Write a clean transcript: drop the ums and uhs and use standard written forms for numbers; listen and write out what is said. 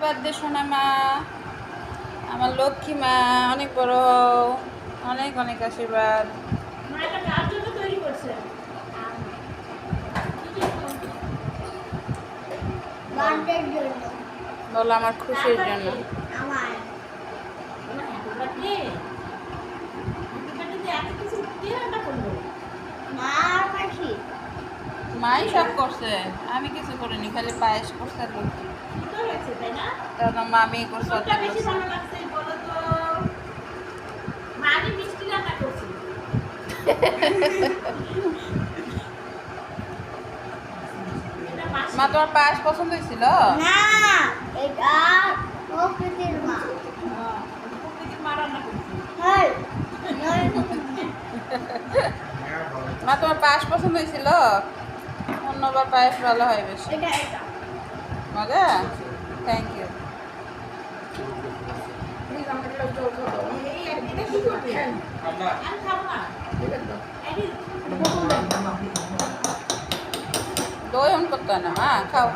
Birthday সোনা মা, আমার লক্ষ্মী মা, অনেক বড়, অনেক অনেক আশীর্বাদ। বলো আমার খুশির জন্য। মাই সব করছে, আমি কিছু করিনি, খালি পায়েস করছে আর লক্ষ্মী। তখন মামি করছে। মা তোমার পায়েস পছন্দ হয়েছিল? না, এটা প্রকৃতির মা। মা তোমার পায়েস পছন্দ হয়েছিল? অন্যবার পায়েস ভালো হয় বেশি। মজা? Thank you. দই অন করতে হয় না মা, খাও।